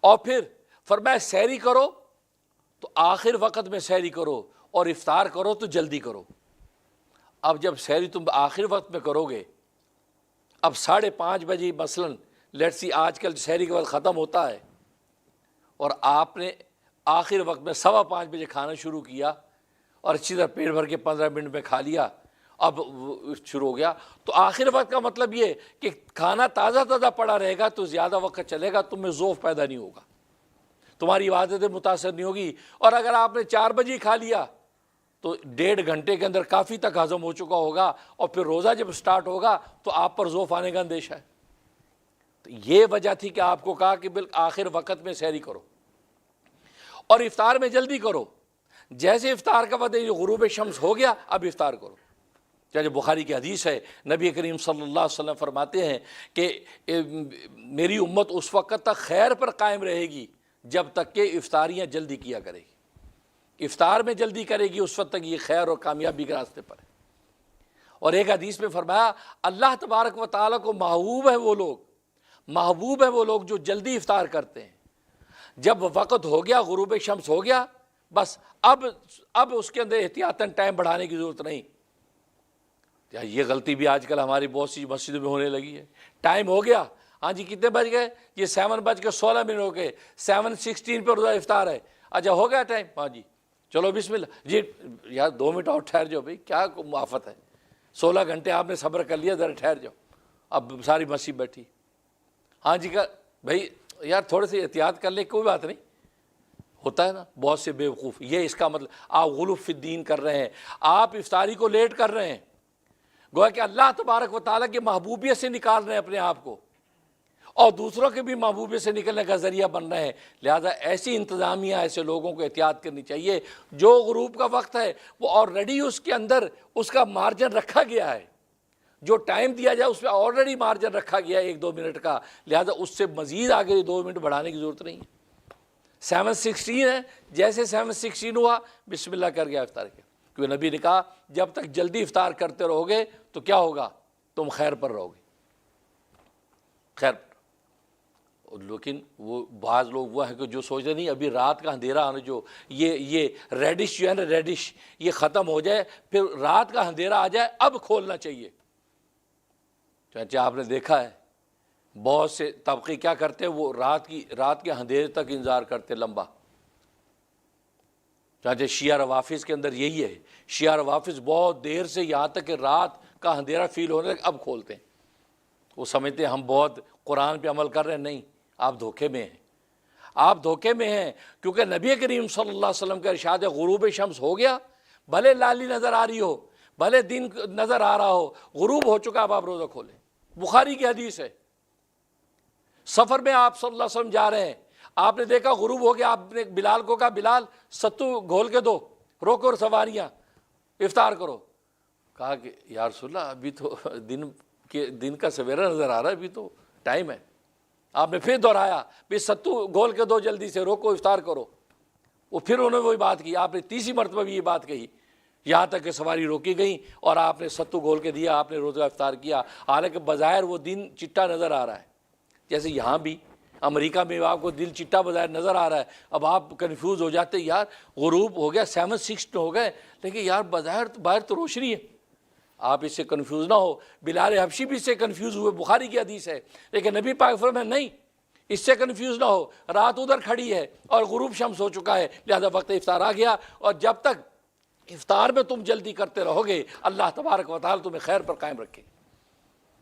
اور پھر فرمایا سحری کرو تو آخر وقت میں سحری کرو، اور افطار کرو تو جلدی کرو۔ اب جب سحری تم آخر وقت میں کرو گے، اب 5:30 بجے مثلاً لیٹس سی آج کل سحری کے وقت ختم ہوتا ہے، اور آپ نے آخر وقت میں 5:15 بجے کھانا شروع کیا اور اچھی طرح پیٹ بھر کے 15 منٹ میں کھا لیا، اب شروع ہو گیا، تو آخر وقت کا مطلب یہ کہ کھانا تازہ تازہ پڑا رہے گا تو زیادہ وقت چلے گا، تم میں ذوف پیدا نہیں ہوگا، تمہاری عبادتیں متاثر نہیں ہوگی۔ اور اگر آپ نے 4 بجے کھا لیا تو 1.5 گھنٹے کے اندر کافی تک ہضم ہو چکا ہوگا، اور پھر روزہ جب سٹارٹ ہوگا تو آپ پر ذوف آنے کا اندیشہ ہے۔ تو یہ وجہ تھی کہ آپ کو کہا کہ آخر وقت میں سحری کرو اور افطار میں جلدی کرو۔ جیسے افطار کا وقت غروب شمس ہو گیا اب افطار کرو۔ جیسے بخاری کی حدیث ہے، نبی کریم صلی اللہ علیہ وسلم فرماتے ہیں کہ میری امت اس وقت تک خیر پر قائم رہے گی جب تک کہ افطاریاں جلدی کیا کرے گی، افطار میں جلدی کرے گی اس وقت تک یہ خیر اور کامیابی کے راستے پر ہے۔ اور ایک حدیث میں فرمایا اللہ تبارک و تعالیٰ کو محبوب ہے وہ لوگ جو جلدی افطار کرتے ہیں۔ جب وقت ہو گیا، غروب شمس ہو گیا، بس اب اس کے اندر احتیاطاً ٹائم بڑھانے کی ضرورت نہیں۔ یہ غلطی بھی آج کل ہماری بہت سی مسجدوں میں ہونے لگی ہے، ٹائم ہو گیا، ہاں جی کتنے بج گئے، یہ 7:16 ہو گئے، 7:16 پہ روزہ افطار ہے، اچھا ہو گیا ٹائم، ہاں جی چلو بسم اللہ، جی یار 2 منٹ اور ٹھہر جاؤ بھائی، کیا آفت ہے، 16 گھنٹے آپ نے صبر کر لیا، ذرا ٹھہر جاؤ، اب ساری مسجد بیٹھی، ہاں جی بھائی یار تھوڑے سے احتیاط کر لیں، کوئی بات نہیں، ہوتا ہے نا بہت سے بیوقوف، یہ اس کا مطلب آپ غلو فی الدین کر رہے ہیں، آپ افطاری کو لیٹ کر رہے ہیں، گویا کہ اللہ تبارک و تعالیٰ کی محبوبیت سے نکال رہے ہیں اپنے آپ کو، اور دوسروں کے بھی محبوبیت سے نکلنے کا ذریعہ بن رہے ہیں۔ لہذا ایسی انتظامیہ ایسے لوگوں کو احتیاط کرنی چاہیے، جو غروب کا وقت ہے وہ آلریڈی اس کے اندر اس کا مارجن رکھا گیا ہے، جو ٹائم دیا جائے اس پہ آلریڈی مارجن رکھا گیا ہے 1-2 منٹ کا، لہذا اس سے مزید آگے 2 منٹ بڑھانے کی ضرورت نہیں ہے۔ 7:16 ہے، جیسے 7:16 ہوا بسم اللہ کر گیا افطار کیا، کیونکہ نبی نے کہا جب تک جلدی افطار کرتے رہو گے تو کیا ہوگا، تم خیر پر رہو گے، خیر پر۔ لیکن وہ بعض لوگ وہ ہیں کہ جو سوچتے نہیں ابھی رات کا اندھیرا آنا، جو یہ ریڈش جو ہے نا، ریڈش یہ ختم ہو جائے پھر رات کا اندھیرا آ جائے اب کھولنا چاہیے۔ چنانچہ آپ نے دیکھا ہے بہت سے طبقے کیا کرتے ہیں، وہ رات کے اندھیرے تک انتظار کرتے لمبا۔ چنانچہ شیعہ روافظ کے اندر یہی ہے، شیعہ روافظ بہت دیر سے یہاں تک کہ رات کا اندھیرا فیل ہونے تک اب کھولتے ہیں، وہ سمجھتے ہیں ہم بہت قرآن پہ عمل کر رہے ہیں، نہیں، آپ دھوکے میں ہیں، آپ دھوکے میں ہیں، کیونکہ نبی کریم صلی اللہ علیہ وسلم کا ارشاد ہے غروب شمس ہو گیا، بھلے لالی نظر آ رہی ہو، بھلے دن نظر آ رہا ہو، غروب ہو چکا اب آپ روزہ کھولیں۔ بخاری کی حدیث ہے، سفر میں آپ صلی اللہ علیہ وسلم جا رہے ہیں، آپ نے دیکھا غروب ہو گیا، آپ نے بلال کو کہا بلال ستو گھول کے دو، روکو اور سواریاں افطار کرو، کہا کہ یا رسول اللہ ابھی تو دن کا سویرا نظر آ رہا ہے، ابھی تو ٹائم ہے۔ آپ نے پھر دہرایا بھی ستو گھول کے دو، جلدی سے روکو افطار کرو، وہ پھر انہوں نے وہی بات کی، آپ نے تیسری مرتبہ بھی یہ بات کہی، یہاں تک کہ سواری روکی گئی اور آپ نے ستو گھول کے دیا، آپ نے روزہ افطار کیا، حالانکہ بظاہر وہ دن چٹا نظر آ رہا ہے۔ جیسے یہاں بھی امریکہ میں آپ کو دل چٹا بظاہر نظر آ رہا ہے، اب آپ کنفیوز ہو جاتے یار غروب ہو گیا 7:06 ہو گئے، لیکن یار بظاہر باہر تو روشنی ہے، آپ اس سے کنفیوز نہ ہو۔ بلال حبشی بھی اس سے کنفیوز ہوئے، بخاری کی حدیث ہے، لیکن نبی پاک فرمایا نہیں، اس سے کنفیوز نہ ہو، رات ادھر کھڑی ہے اور غروب شمس ہو چکا ہے، لہذا وقت افطار آ گیا، اور جب تک افطار میں تم جلدی کرتے رہو گے اللہ تبارک و تعالیٰ تمہیں خیر پر قائم رکھے۔